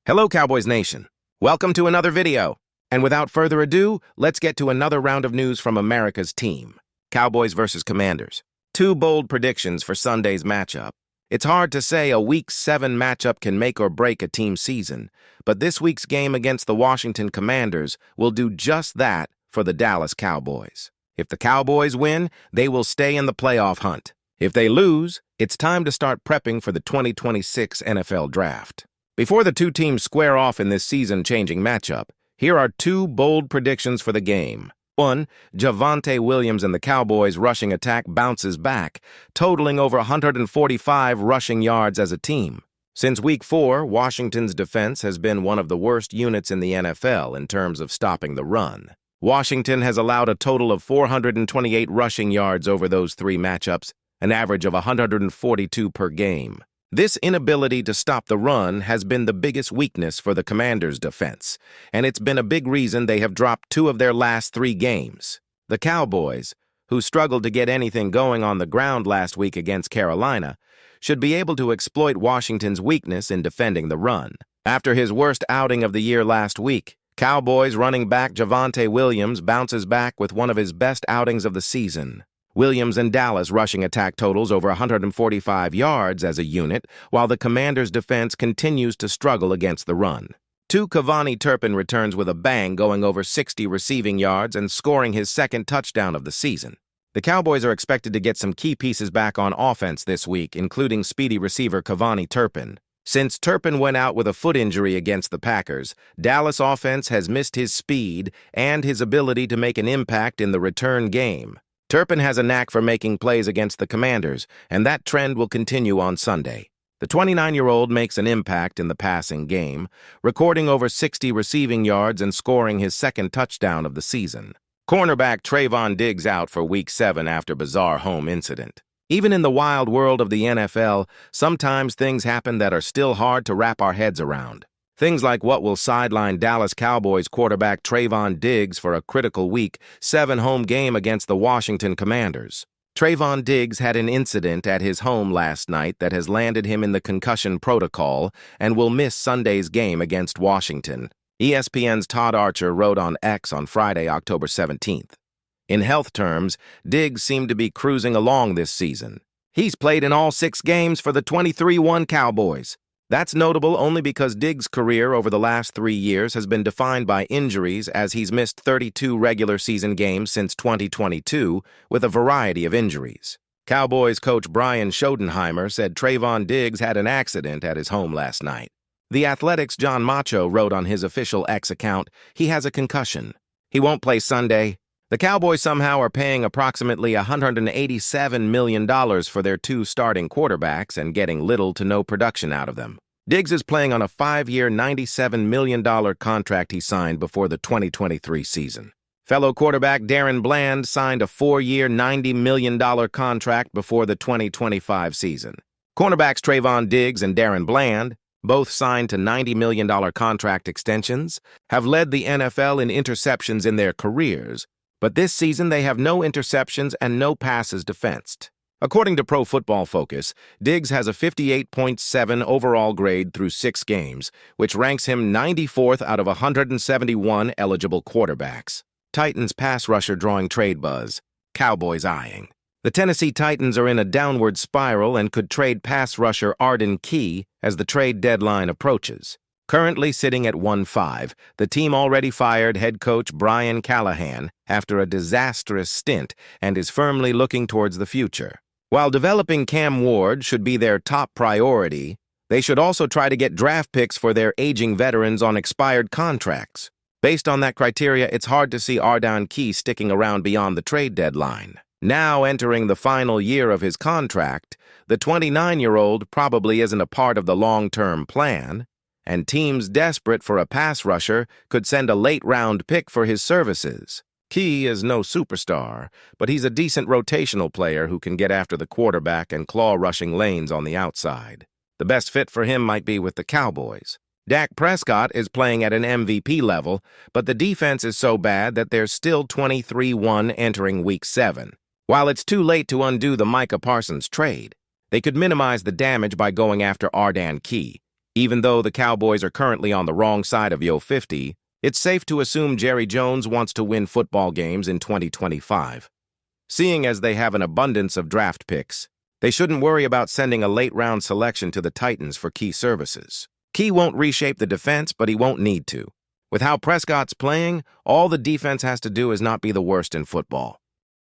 Hello, Cowboys Nation. Welcome to another video. And without further ado, let's get to another round of news from America's team. Cowboys versus Commanders. Two bold predictions for Sunday's matchup. It's hard to say a Week 7 matchup can make or break a team's season, but this week's game against the Washington Commanders will do just that for the Dallas Cowboys. If the Cowboys win, they will stay in the playoff hunt. If they lose, it's time to start prepping for the 2026 NFL Draft. Before the two teams square off in this season-changing matchup, here are two bold predictions for the game. 1. Javonte Williams and the Cowboys' rushing attack bounces back, totaling over 145 rushing yards as a team. Since Week 4, Washington's defense has been one of the worst units in the NFL in terms of stopping the run. Washington has allowed a total of 428 rushing yards over those three matchups, an average of 142 per game. This inability to stop the run has been the biggest weakness for the Commanders' defense, and it's been a big reason they have dropped two of their last three games. The Cowboys, who struggled to get anything going on the ground last week against Carolina, should be able to exploit Washington's weakness in defending the run. After his worst outing of the year last week, Cowboys running back Javonte Williams bounces back with one of his best outings of the season. Williams and Dallas rushing attack totals over 145 yards as a unit, while the Commanders' defense continues to struggle against the run. Cowboys Turpin returns with a bang, going over 60 receiving yards and scoring his second touchdown of the season. The Cowboys are expected to get some key pieces back on offense this week, including speedy receiver Cowboys Turpin. Since Turpin went out with a foot injury against the Packers, Dallas offense has missed his speed and his ability to make an impact in the return game. Turpin has a knack for making plays against the Commanders, and that trend will continue on Sunday. The 29-year-old makes an impact in the passing game, recording over 60 receiving yards and scoring his second touchdown of the season. Cornerback Trevon Diggs out for Week 7 after bizarre home incident. Even in the wild world of the NFL, sometimes things happen that are still hard to wrap our heads around. Things like what will sideline Dallas Cowboys quarterback Trevon Diggs for a critical Week 7 home game against the Washington Commanders. Trevon Diggs had an incident at his home last night that has landed him in the concussion protocol and will miss Sunday's game against Washington. ESPN's Todd Archer wrote on X on Friday, October 17th. In health terms, Diggs seemed to be cruising along this season. He's played in all 6 games for the 23-1 Cowboys. That's notable only because Diggs' career over the last 3 years has been defined by injuries, as he's missed 32 regular season games since 2022 with a variety of injuries. Cowboys coach Brian Schottenheimer said Trevon Diggs had an accident at his home last night. The Athletic's John Macho wrote on his official X account, he has a concussion. He won't play Sunday. The Cowboys somehow are paying approximately $187 million for their two starting quarterbacks and getting little to no production out of them. Diggs is playing on a 5-year, $97 million contract he signed before the 2023 season. Fellow quarterback Darren Bland signed a 4-year, $90 million contract before the 2025 season. Cornerbacks Trevon Diggs and Darren Bland, both signed to $90 million contract extensions, have led the NFL in interceptions in their careers, but this season they have no interceptions and no passes defensed. According to Pro Football Focus, Diggs has a 58.7 overall grade through 6 games, which ranks him 94th out of 171 eligible quarterbacks. Titans pass rusher drawing trade buzz. Cowboys eyeing. The Tennessee Titans are in a downward spiral and could trade pass rusher Arden Key as the trade deadline approaches. Currently sitting at 1-5, the team already fired head coach Brian Callahan after a disastrous stint and is firmly looking towards the future. While developing Cam Ward should be their top priority, they should also try to get draft picks for their aging veterans on expired contracts. Based on that criteria, it's hard to see Arden Key sticking around beyond the trade deadline. Now entering the final year of his contract, the 29-year-old probably isn't a part of the long-term plan, and teams desperate for a pass rusher could send a late-round pick for his services. Key is no superstar, but he's a decent rotational player who can get after the quarterback and claw rushing lanes on the outside. The best fit for him might be with the Cowboys. Dak Prescott is playing at an MVP level, but the defense is so bad that they're still 23-1 entering Week 7. While it's too late to undo the Micah Parsons trade, they could minimize the damage by going after Arden Key. Even though the Cowboys are currently on the wrong side of Yo 50, it's safe to assume Jerry Jones wants to win football games in 2025. Seeing as they have an abundance of draft picks, they shouldn't worry about sending a late-round selection to the Titans for key services. Key won't reshape the defense, but he won't need to. With how Prescott's playing, all the defense has to do is not be the worst in football.